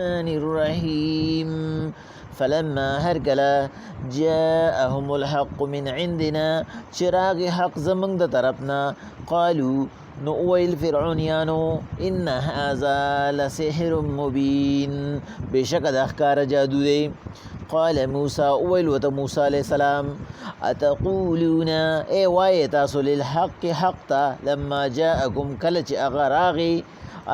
الرحمن الرحيم فلما هركلا جاءهم الحق من عندنا چراغ حق زمنگ د طرفنا قالوا نوویل فرعونیانو ان هذا لسحر مبین بشک د اخکار جادو دی قال موسى اویل وت موسى علیہ السلام اتقولون اے وای تاسو للحق حق تا لما جاءكم کلچ اغراغي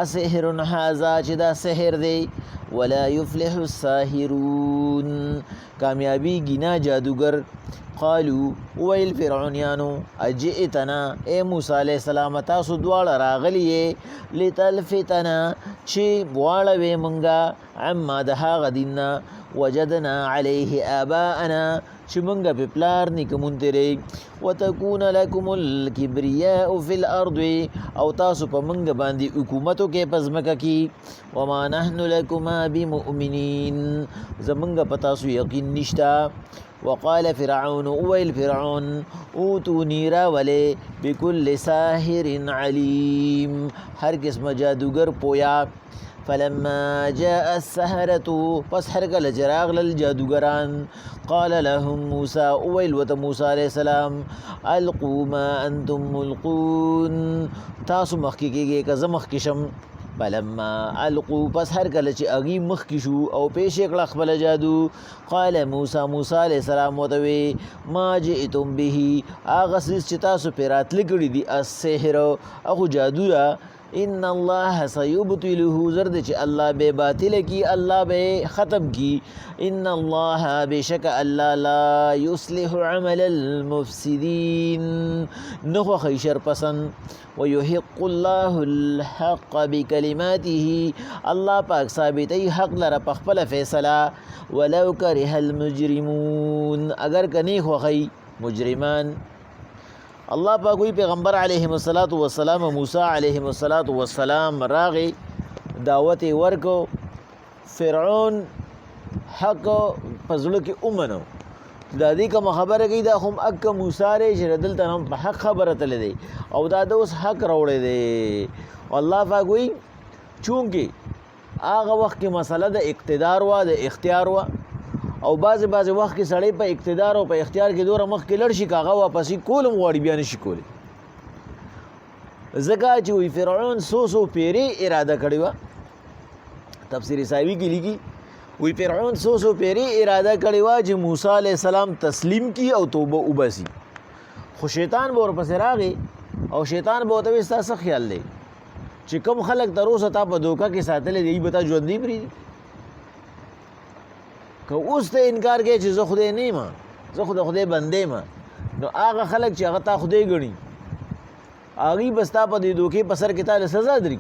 اسحر هذا چې دا سحر دی ولا يفلح الساحرون کامیابی گینا جادوگر قالوا ویل فرعونیانو اجئتنا اے موسی علیہ السلام تاسو دواړه راغلیه لتلفتنا چې بواړه منګه عما د هغه دینه وجدنا عليه آباءنا چې منګه په پلار نیکمون تیرې وتكون لكم الكبرياء في الارض او تاسو په منګه باندې حکومتو کې پزمکه کی وما نحن لكما بمؤمنين زمنګه پتا سو یقین نشتا وقال فرعون اویل فرعون اوتونی راوله بكل ساحر علیم هر قسم جادوگر پویا فلما جاء السحرة پس هرکل جراغ للجادوگران قال لهم موسى اویل وت موسى علیہ السلام القوا ما انتم ملقون تاسو مخکی کېږئ که زه مخکې شم فلما القوا پس هرکله چې هغوی مخکې شو او پیش یې کړه خپله جادو قال موسی علیہ السلام ورته وی ما جئتم به هغه څیز چې تاسو پرې راتلي کړي دي السحر هغه جادو ده ان الله سيبطله زرد چې الله به باطل کی الله به ختم کی ان الله بشک الله لا يصلح عمل المفسدين نخو خیشر پسند ويحق الله الحق بكلماته الله پاک ثابتی حق لره پخپل فیصله ولو كره المجرمون اگر کنی خو خی مجرمان الله پاک وی پیغمبر علیه الصلاۃ والسلام موسی علیه الصلاۃ والسلام راغی دعوت ورکو فرعون حق پزړه کې اومنو د دې کوم خبره کې دا هم اک موسی ری چې دلته هم په حق خبره تل دی او دا د اوس حق راوړی دی الله پاک وی چونکه هغه وخت کې مسله د اقتدار وا د اختیار وا او بعض وخت کې سړی په اقتدار او په اختیار کې دوره مخ کې لړ شي کاغه واپس کولم غواړي بیا نشي کولی ځکه چې وی فرعون سو پیری اراده کړی و تفسیر سایوی کې لیکي وی فرعون سو پیری اراده کړی و چې موسی علیہ السلام تسلیم کی او توبه وباسي خو شیطان به ورپسې راغی او شیطان به ورته وایي ستاسو خیال دی چې کوم خلک تر اوسه تا په دوکه کې ساتلی دی به تا ژوندي پرېږدي که اوس ته انکار کوي چې زه خدای نه یم زه خو د خدای بندې یم نو هغه خلک چې هغه تا خدای ګڼي هغوی به ستا په دې دوکې په سر کې تا له سزا درکړي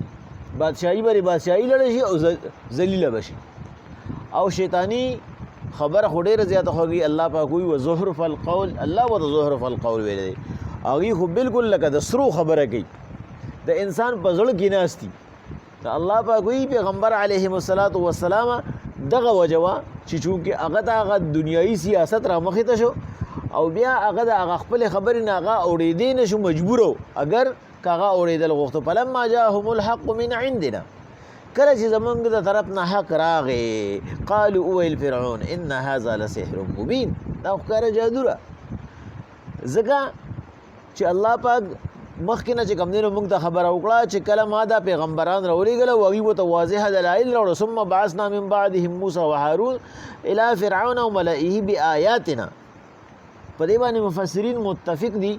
بادشاهي به بادشاهي لړی شي او ذلیله به شي او شیطانی خبره خو ډېره زیاته خوږي الله پاک وایي وزخرف القول الله ورته زخرف القول ویلی دی هغوی خو بالکل لکه د سرو خبره کوي د انسان په زړه کې ناستي د الله پاک وایي پیغمبر علیه الصلاۃ والسلام دغه وجه وه چې چونکې هغه ته هغه دنیایي سیاست را مخې ته شو او بیا هغه د هغه خپلې خبرې نه هغه اورېدی نه شو مجبور و اگر که هغه اورېدل غوښتو فلما جاءهم الحق من عندنا کله چې زمونږ د طرف نه حق راغی قالوا اویل فرعون ان هذا لسحر مبین دا ښکاره جادو ده ځکه چې الله پاک مخکې نه چې کوم دی نو موږ ته خبره وکړه چې کله ما دا پیغمبران راولېږله او هغوی ورته واضح دلایل راوړه ثم بعثنا من بعدهم موسی وهارون الى فرعون وملئه بآیاتنا په دې باندې مفسرین متفق دي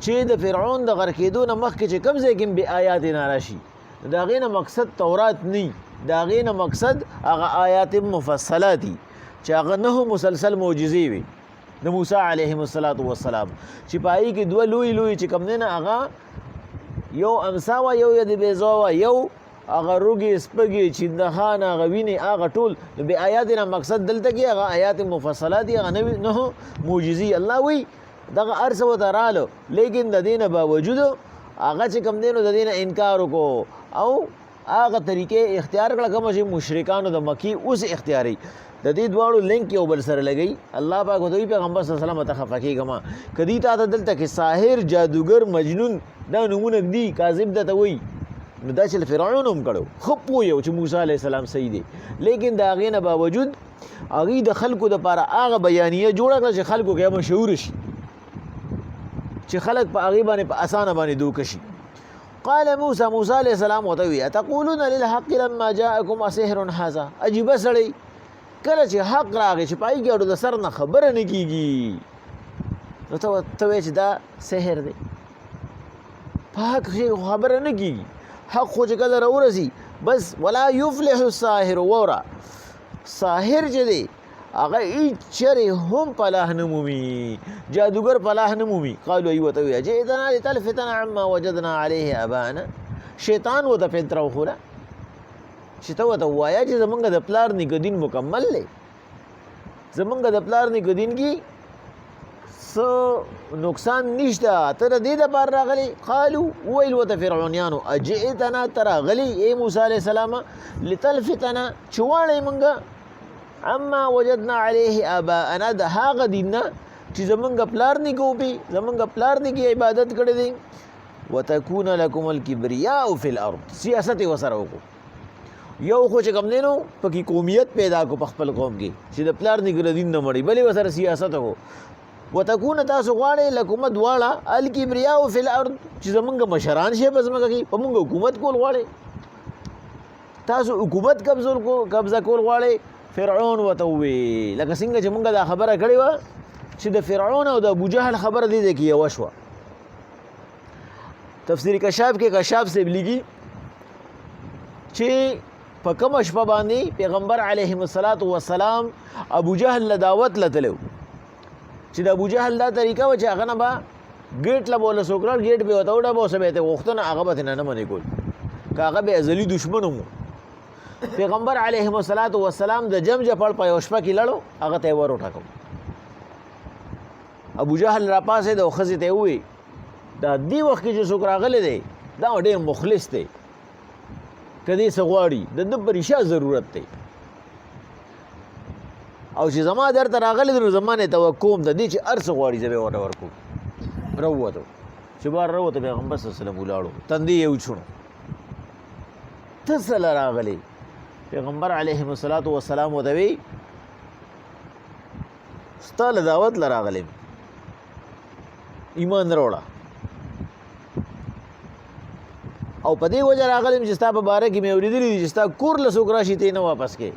چې د فرعون د غرق کېدو نه مخکې چې کوم ځای کې بآیاتنا راشي د هغې نه مقصد تورات نه د هغې نه مقصد هغه آیات مفصلات دي چې هغه نهو مسلسل معجزې وي د موسی علیه الصلاۃ والسلام چې پای کې دوه لوی چې کوم نه هغه یو امسا و یو د بیزو و یو هغه روګي سپګي چې د خان هغه ویني هغه ټول به آیات نه مقصد دلته کې هغه آیات مفصلات هغه نه معجزې الله وی دغه ارس و درالو لیکن د دینه باوجود هغه چې کوم دینو د دینه انکار وکړو او هغه طریقې اختیار کړه کوم چې مشرکانو د مکی اوس اختیاري د دې دواړو لینک یو بل سره لګي الله پاک دوی پیغمبر صلی الله علیه وسلم ته خفقېږم کدی تا ته دلته کې ساحر جادوګر مجنون دا نمونه دي کاذب ده ته وایي نو دا چې فرعون هم کړو خو پوهیو چې موسی علیه السلام صحیح دی لیکن د هغې نه باوجود هغوی د خلکو دپاره هغه بیانیه جوړه کړه چې خلکو کې مشهوره شي چې خلک په هغې باندې په اسانه باندې دوکه شي قال موسی علیه السلام ورته وویل اتقولون للحق لما جاءکم اسحر هذا عجیبه سړی کله چې حق راغی چې په هغې کې اړو د سر نه خبره نه کېږي نو ته وایې چې دا سحر دی په حق خبره نه کېږي حق خو چې کله راورسي بس ولا یفلح الساحر ووره ساحر چې دی هغه هیڅ چرې هم فلاح نه مومي جادوګر فلاح نه مومي قالو ای ورته وویل جئتنا لتلفتنا عما وجدنا علیه ابانا شیطان ورته فطره وښوله چې ته ورته ووایه چې زمونږ د پلار نیکه دین مکمل دی زمونږ د پلار نیکه دین کې څه نقصان نشته ته د دې دپاره راغلی قالو وویل ورته فرعونیانو اجئتنا ته راغلی ای موسی علیه السلام لتلفتنا چې واړی مونږ اما وجدنا علیه آباءنا د هغه دین نه چې زمونږ پلار نیکه وپي زمونږ پلار نیکه عبادت کړی دی وتکون لکم الکبریاء فی الارض سیاست یې ورسره وکړو یو خو چې کوم دی نو پکې قومیت پیدا کړو په خپل قوم کې چې د پلار نیکه د دین نه مړی بلې ورسره سیاست وکړو وتکون تاسو غواړئ لکم دواړه الکبریاء فی الارض چې زمونږ مشران شي په ځمکه کې په مونږ حکومت کول غواړئ تاسو حکومت قبضه کول غواړئ فرعون ورته وویل لکه څنګه چې مونږ دا خبره کړې وه چې د فرعون او د ابوجهل خبره دې ځای کې یوه شوه تفسیر کشاف کې کشاف صاحب لیکي چې په کومه شپه باندې پیغمبر علیه السلام ابوجهل له دعوت له تللی چې د ابوجهل دا طریقه وه چې هغه نه به ګیټ له به ورله څوک راړ ګیټ به یې ورته وډبه اوس به یې ته غوښتنه هغه به ترېنه نه منې کول که هغه به ازلي دشمن هم پیغمبر علیه السلام د جم جپړ په یو شپه کې لړو هغه ته یې ور وټاکو ابوجهل راپاسېد او ښځې ته یې وویل دا دې وخت کې چې څوک راغلی دی دا ډېر مخلص دی که دې څه غواړي د ده په ریښه ضرورت دی او چې زما درته راغلی دی نو زما نه توقع د دې چې هر څه غواړي زه به یې ورته ورکوم راووتو چې بار راووته پیغمبر صلی الله علیه وسلم ولاړو تندی یې وچوڼو ته څه له راغلی پیغمبر علیه السلام ورته وی ستا له دعوت له راغلی ایمان راوړه او په دې وجه راغلم چې ستا په باره کې مې اورېدلي دي چې ستا کور له څوک راشي ته یې نه واپس کې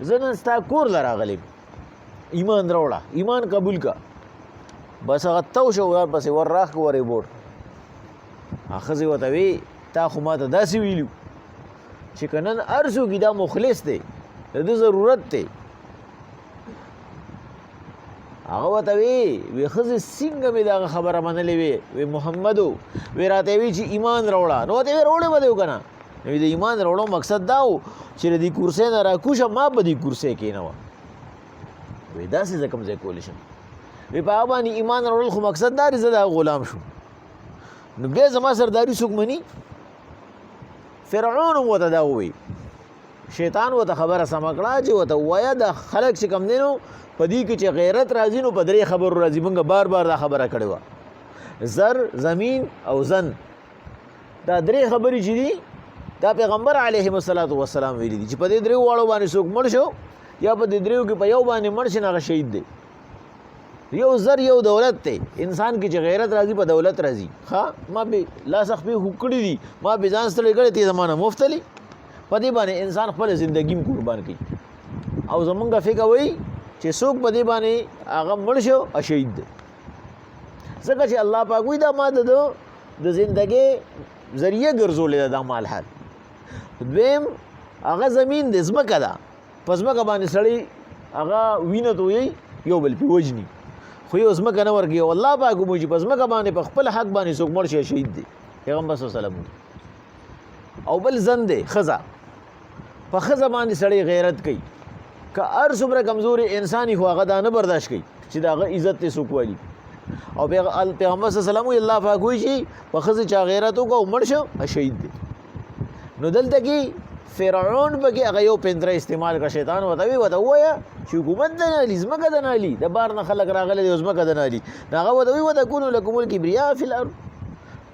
زه نن ستا کور له راغلم ایمان راوړه ایمان قبول کا بس هغه تو شو ورپسې ور راښ که ور یې بوټ ښځې ورته وی تا خو ما ته داسې ویلي چې که نن هر څوک دا مخلص دی د ده ضرورت دی هغه ورته وی ښځې څنګه مې دغه خبره منلې وی محمدو وی راته وی چې ایمان راوړه نو ورته وی راوړی به دی که نه نو د ایمان راوړو مقصد دا و چې د دې کورسۍ نه راکوشه ما په دې کورسۍ کېنوه وی داسې زه کوم ځای کولی شم وی په هغه باندې ایمان راوړل خو مقصد دا دی زه د هغه غلام شم نو بیا زما سرداري څوک مني فرعون هم ورته دا ووی شیطان ورته خبره سمه کړه چې ورته ووایه دا خلک چې کوم دی نو په دې کې چې غیرت راځي نو په درې خبرو راځي موږ بار بار دا خبره کړې وه زر زمین او زن دا درې خبرې چې دي دا پیغمبر علیه السلام ویلي دي چې په دې دریو واړو باندې څوک مړ شو یا په دې دریو کې په یو باندې مړ شي نو هغه شهید دی یو زر یو دولت دی انسان کې چې غیرت راځي په دولت راځي ښه ما به لاس خپې هوکړي دي ما به ځان ستړی کړی ته زمانه مفتلی په دې باندې انسان خپل زندګي هم قربان کوي او زمونږ فکر وایي چې څوک په دې باندې هغه مړ شو شهید دی ځکه چې الله پاک وایي دا ما د زندګۍ ذریعه ګرځولې ده دا مال حال دویم هغه زمین د ځمکه ده په ځمکه باندې سړی هغه وینه تویي یو بل پې وژني خو یو ځمکه نه ورکوي او الله پاک وایي چې په ځمکه باندې په خپل حق باندې څوک مړ شي شهید دی پیغمبر صلی الله علیه وسلم او بل زن دی ښځه په ښځه باندې سړی غیرت کوي که هر څومره کمزوري انسان خو هغه دا نه برداشت کوي چې د هغه عزت ته څوک والي او پیغمبر صلی الله علیه وسلم وایي الله پاک وایي چې په ښځه چا غیرت وکړه او مړ شو شهید دی نو دلته کې فرعون پکې هغه یو پندره استعمال کړه شیطان ورته ووایه چې حکومت د نه هلي ځمکه د نه هلي د بار نه خلک راغلی دی ځمکه د نه هلي نو هغه ورته وایي وتکونو لکم الکبریاء فی الارض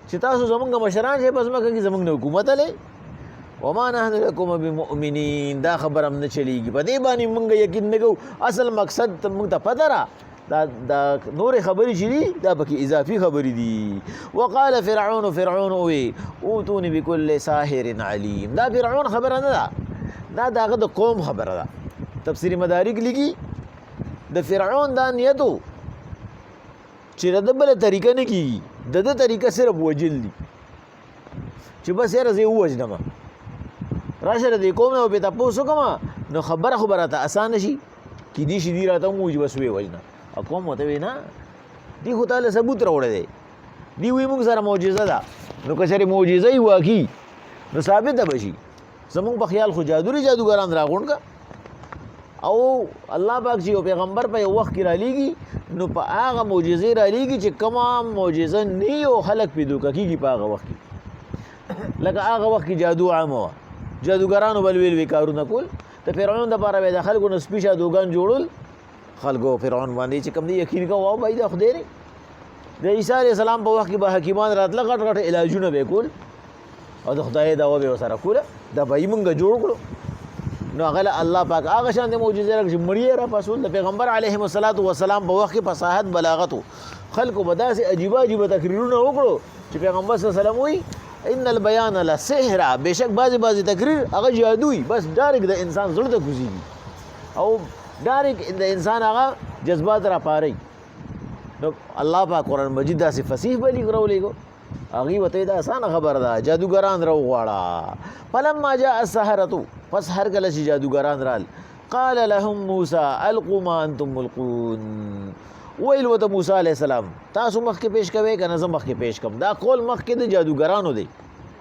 چې تاسو زمونږ مشران شئ په ځمکه کې زمونږ نه حکومت علی وما نحن لكم بمؤمنین دا خبر هم نه چلیږي په دې باندې مونږ یقین نه کوو اصل مقصد مونږ ته پته را دا نور خبرې چې دي دا پکې اضافي خبرې دي وقال فرعون وی اوتوني بكل ساحر علیم دا فرعون خبره نه ده دا داغه د قوم خبره ده تفسیر مدارک لیکي د فرعون دا نیتو چې د بل طریقه نه کیږي د طریقه صرف وجل دي چې بس یې راځي وجنما راشه د قوم او به تاسو کوم نو خبره ته آسان شي کې دي شي دی راته موږ بس وی وجنه قوم وته وینا دی خو تعالی ثبوت راوړی دی دی وی موږ سره معجزه ده نو که چېرې معجزه یې واقعي نو ثابت به شي زمونږ په خیال خو جادوګران راغونډ کا او الله پاک چې یو پیغمبر په یو وخت کې را لیږي نو په هغه معجزې را لیږي چې کومه معجزه نه یو خلک پیدا کېږي په هغه وخت کې لکه هغه وخت کې جادو عام و جادوګرانو بل ویل کارونه کول د فرعون دپاره به د خلکو نه سپي شادوګان جوړول خلکو فرعون باندې چې کوم دی یقین کوه واو بای دا خدای دی د عیسی علیه السلام په وخت کې به حکیمان راتله غټ علاجونه به کول او د خدای دعوه به ورسره کوله دا به یې مونږ جوړ کړو نو هغه الله پاک هغه شان د معجزې راکړي مړی را پاسول د پیغمبر علیه السلام په وخت کې فصاحت بلاغت خلکو به داسې عجیبه تقریرونه وکړو چې پیغمبر صلی الله علیه وسلم وایي ان البیان لسحر بشک بعضی تقریر هغه جادویي بس ډایرکټ د انسان زړه ته کوزيږي او ډایرکټ د انسان هغه جذبات را پاري نو الله پاک قرآن مجید داسې فصیح بلی راولېږو هغې وته دا اسانه خبره ده جادوګران راوغواړه فلما جاء السحرة پس هر کله چې جادوګران رال قال لهم موسی القوا ما انتم ملقون ویل وته موسی علیہ السلام تاسو مخکې پیش کوئ که نه زه مخکې پیش کوم دا قول مخکې د جادوګرانو دی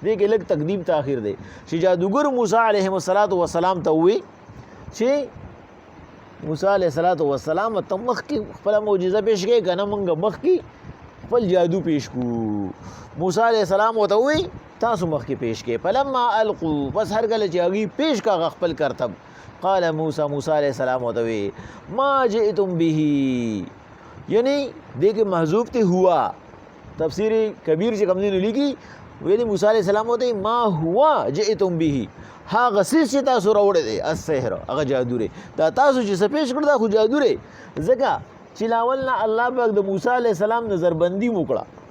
دې کې لږ تقدیم تاخیر دی چې جادوګر موسی علیه السلام ته ووی چې موسی علیه السلام ته مخکې خپله معجزه پیش کوي که نه موږ مخکې خپل جادو پیش کوو موسی علیه السلام ورته ووی تاسو مخکې پیش کوئ فلما القوا پس هر کله چې هغوی پیش کاغه خپل کرتب قال موسی علیه السلام ورته وی ما جئتم به یعنی دې کې محذوف ته هوا تفسیر کبیر چې کوم دی لیکي ویلي موسی علیه السلام ورته ما هو جئتم به هغه څه چې تاسو راوړی دی السحر هغه جادو دی دا تاسو چې څه پیش کړ دا خو جادو دی ځکه چې لاول نه الله پاک د موسی علیه السلام نظربندي وکړه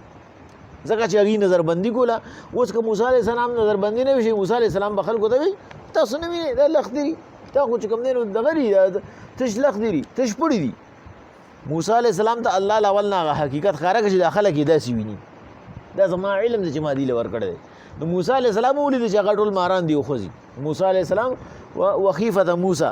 ځکه چې هغې نظربندي کوله اوس که موسی علیه السلام نظربندي نه وشي موسی علیه السلام به خلکو ته وایي تاسو نه وینئ دا لښتې دي تا خو چې کوم دی نو دغه دي تش لښتې دي تش پړي دي موسی علیه السلام ته الله لاول نه هغه حقیقت ښکاره کړه چې دا خلک یې داسې ویني دا زما علم دی چې ما دې له ورکړی دی نو موسی علیه السلام ولیدل چې هغه ټول ماران دي وخوځي موسی علیه السلام وخیفة موسی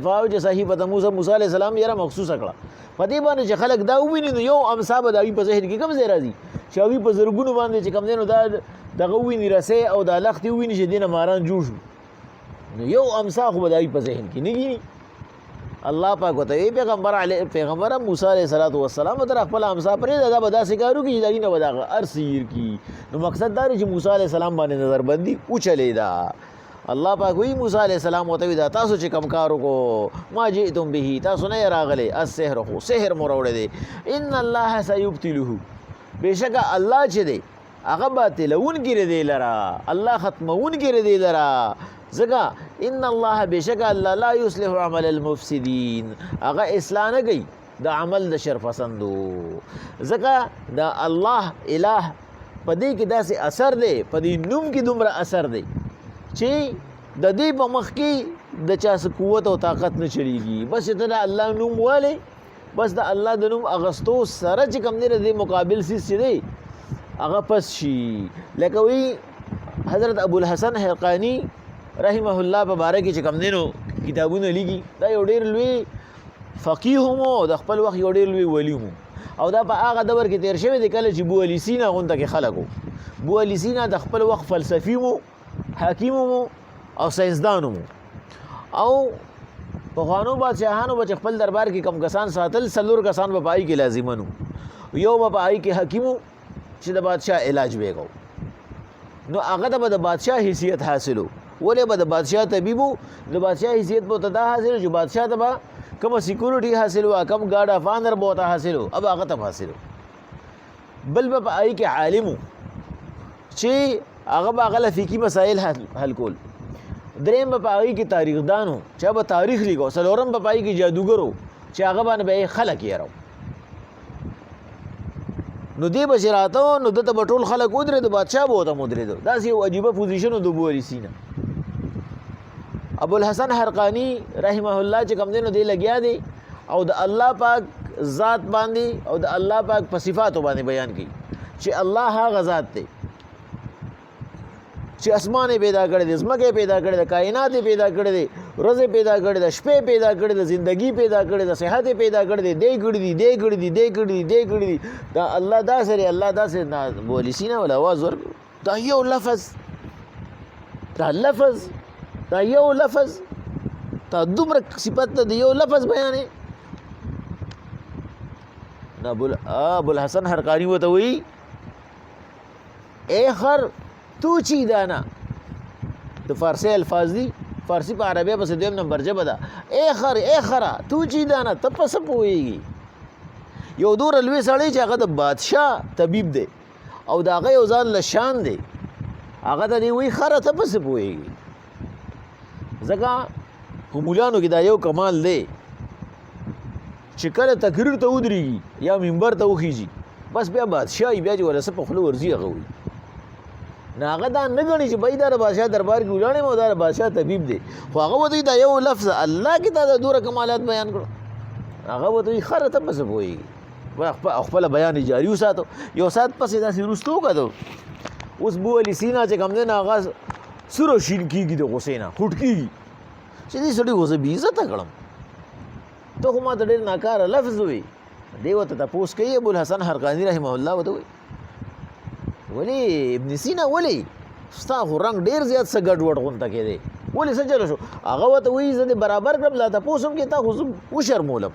فاوجس صحیفة موسی علیه السلام یره مخصوصه کړه په دې باندې چې خلک دا وویني نو یو امسا به د هغوی په ذهن کې کوم ځای راځي چې هغوی په زرګونو باندې چې کوم دی نو دا دغه وویني رسۍ او دا لښتې وویني چې دې نه ماران جوړ شو نو یو امسا خو به د هغوی په ذهن کې نه کېني الله پاک ورته وایي پیغمبره موسی علیه السلام ته خپله امسا پرېږده دا به داسې کار وکړي چې د هغې نه به د هغه هر څه هیر کړي نو مقصد دا دی چې موسی علیه السلام باندې نظربندي وچلېده الله پاک وایي موسی علیه السلام ورته وایي دا تاسو چې کوم کار وکړو ما جئتم به تاسو نه یې راغلی السحر خو سحر مو راوړی دی ان الله سیبطله بېشکه الله چې دی هغه باطلونکي دی دې لره الله ختمونکي دی دې لره ځکه ان الله بېشکه الله لا یصلح عمل المفسدین هغه اصلاح نه کوي د عمل د شرپسندو ځکه د الله اله په دې کې داسې اثر دی په دې نوم کې دومره اثر دی چې د دې په مخ کې د چا څه قوت او طاقت نه چلیږي بس چې ته د الله نوم والی بس د الله د نوم اغستو سره چې کوم دی د دې مقابل څیز چې دی هغه پس شي لکه وی حضرت ابوالحسن حقانی رحمه الله په باره کې چې کوم دی نو کتابونه لیکي دا یو ډېر لوی فقیه هم او د خپل وخت یو ډېر لوی ولی هم او دا په هغه دور کې تېر شوی دی کله چې بو علي سینا غونته کې خلک وو بو علي سینا د خپل وخت فلسفي مو حکیم مو او ساینسدان مو او پخوانو بادشاهانو به چې خپل دربار کې کم کسان ساتل څلور کسان به په هغې کې لازمن وو یو به په هغې کې حکیم و چې د بادشاه علاج به یې کو نو هغه ته به د بادشاه حیثیت حاصلو ولې به د بادشاه طبیب و د بادشاه حیثیت به ورته دا حاصل چې بادشاه ته به کومه سیکورټي حاصل وه کم ګارډ اف آنر به ورته حاصل و اب هغه ته حاصل و بل به په هغې کې عالم و چې هغه به هغه فقهي مسایل حل کول. دریم به په هغې کې تاریخدان و چې هغه به تاریخ لیکو. څلورم به په هغې کې جادوګر و چې هغه باندې به یې خلک یېرو. نو دې به چې راته و نو دته به ټول خلک ودرېدو، بادشاه به ورته ودرېدو. داسې یو عجیبه پوزیشن و د ابوعلي سینا. ابوالحسن حرقاني رحمه الله چې کوم دی نو دی لګیا دی او د الله پاک ذات باندې او د الله پاک په صفاتو باندې بیان کوي چې الله هغه ذات دی چې اسمان پیدا کړی دی، ځمکه پیدا کړی دی، کائنات پیدا کړی دی، ورځې پیدا کړی دی، شپې پیدا کړی دی، زندگی پیدا کړی دی، صحت پیدا کړی دی، دی کړی دی، دی کړی دی، دی کړی دی، دی کړی دی. دا الله دا سره الله دا سره ابوعلي سینا ولا आवाज ورکړ. دا یو لفظ دا یو لفظ تا دومره صفت د یو لفظ بیانې. ابوالحسن حرقاني ورته وایي اے خر تو چی دانا. د فارسی الفاظ دي، فارسی په عربیه پسې دویم نمبر ژبه ده. اے خر اے خره تو چی دانا، ته په څه پوهېږي؟ یو دومره لوی سړی چې هغه د بادشاه طبیب دی او د هغه یو ځان له شان دی، هغه ته دی وایي خره ته په څه پوهېږي؟ ځکه په مولانو کې دا یو کمال دی چې کله تقریر ته ودرېږي یا منبر ته وخیږي بس بیا بادشاهي بیا چې ولا څه په خوله ورځي هغه وایي. نو هغه دا نه ګڼي چې بھائی دا د بادشاه دربار کې ولاړ یم او دا د بادشاه طبیب دی، خو هغه ورته دا یو لفظ الله کې دا د دومره کمالات بیان کړو. هغه ورته وایي خره ته په څه پوهېږي؟ خپله بیان جاري وساتو. یو ساعت پسې داسې وروسته وکتو اوس ابوعلي سینا چې کوم دی نو هغه سور او شین کېږي د غوسې نه، خوټ کېږي چې دې سړي خو زه بې عزته کړم، ته خو ما ته ډېر ناکاره لفظ وایي. دی ورته تپوس کوي ابوالحسن حرقاني رحمه الله ورته وایي ولې ابن سینا ولې ستا خو رنګ ډېر زیات څه ګډوډ غونته کېدی، ولې څه چلو شو؟ هغه ورته وایي زه دې برابر کړم، لا تپوس هم کې تا خو زه وشرمولم،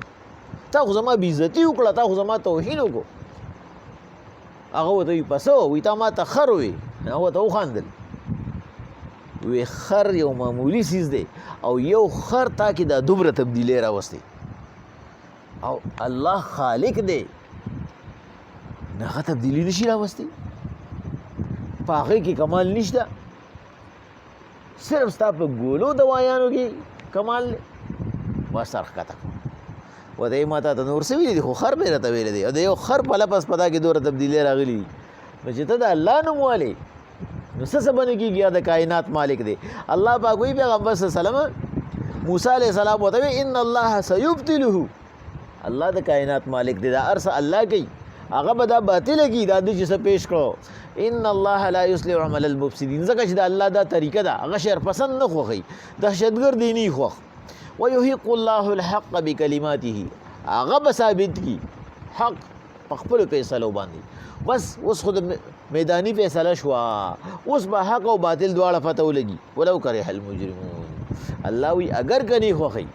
تا خو زما بېعزتي وکړه، تا خو زما توهین وکړو. هغه ورته وایي په څه وایي تا ما ته خر وایي؟ هغه ورته وخندل وی خر یو معمولی چیز دی او یو خر تا کې دا دومره تبدیلی راوستی او الله خالق دی نه هغه تبدیلی نشي راوستی، په هغې کې کمال نشته، صرف ستا په ګولو دوایانو کې کمال دی. ما سر ښکته کړو ورته ما تا ته نور څه ویلي دي، خو خر مې راته ویلی دی او د یو خر په لپس په تا کې دومره تبدیلی راغلي نو چې ته د الله نوم والې نو څه بنه کېږي؟ یا د کائنات مالک دی. الله پاک وایي پیغمبر صلی الله علیه وسلم موسی علیه السلام ورته وایي ان الله سیبطله، الله د کائنات مالک دی، دا هر څه الله کوي، هغه به دا باطله کړي دا د چې څه پیش کړو. ان الله لا یصلح عمل المفسدین، ځکه چې د الله دا طریقه ده هغه شر پسند نه خوښوي، دهشتګرد یې نه خوښ. ویحق الله الحق بکلماته، هغه به ثابت کړي حق په خپلو فیصلو باندې. بس اوس خو د میدانی فیصله شوه، اوس به حق او باطل دواړه پته ولګي. ولو کرح المجرمون، الله وی اگر که نه خوښوي،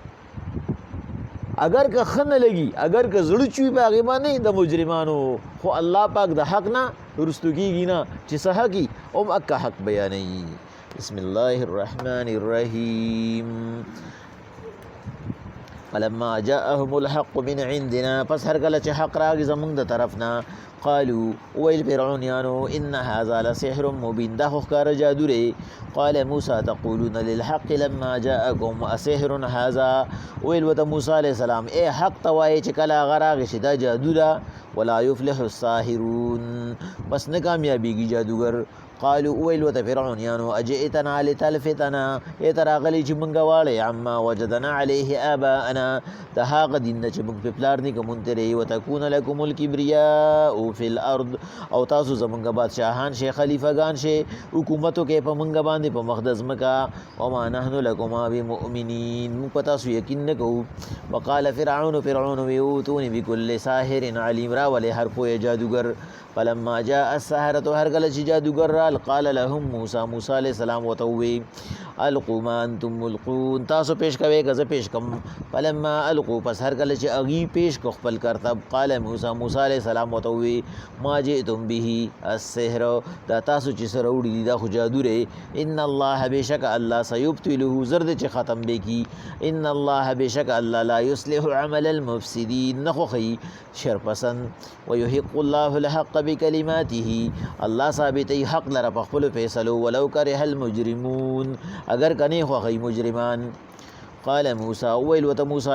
اگر که ښه نه لګي، اگر که زړه چوي په هغې باندې د مجرمانو، خو الله پاک د حق نه رستو کېږي نه چې څه حق وي هم اکه حق بیانوي. بسم الله الرحمن الرحیم. فلما جاءهم الحق من عندنا، پس هر کله چې حق راغی زمونږ د طرف نه، قالوا ویل فرعونیانو ان هذا لسحر مبین، دا خو ښکاره جادو دی. قال موسی تقولون للحق لما جاءكم اسحر هذا، ویل ورته موسی علیه السلام ای حق ته وایې چې کله هغه راغی چې دا جادو ده. ولا یفلح الساحرون، بس نه کامیابېږي جادوګر. قالوا ویل ورته فرعونیانو اجئتنا لتلفتنا، ای ته راغلی چې مونږ واړی عما وجدنا علیه آباءنا، د هغه دین نه چې مونږ پې پلار نیکه مونږ تېرې، وتکون لکم الکبریاء فی الارض، او تاسو زمونږ بادشاهان شئ، خلیفګان شئ، حکومت وکړئ په مونږ باندې په مخ د ځمکه. وما نحن لکما بمؤمنین، مونږ په تاسو یقین نه کوو. وقال فرعون وی اوتونی بکل ساحر علیم، راولې هر پوهه جادوګر. فلما جاء السحرة، هر کله چې جادوګر رال، قال لهم موسی علیه السلام ورته وویل القوا ما انتم ملقون، تاسو پیش کوئ که زه پیش کم. فلما القوا، پس هر کله چې هغوی پیش کو خپل کرتب، قال موسی علیه السلام ورته وویل ما جئتم به السحر، دا تاسو چې څه راوړي دي دا خو جادو دی. ان الله، بېشکه الله، سیبطله، زر دی چې ختم به کي. ان الله، بېشکه الله، لا یصلح عمل المفسدین، نه خوښوي شرپسند. ویحق الله الحق بکلماته، الله ثابتوي حق لره په خپلو فیصلو. ولو کرح المجرمون، اگر کنې خوښوي مجرمان. قال موسی، وویل ورته موسی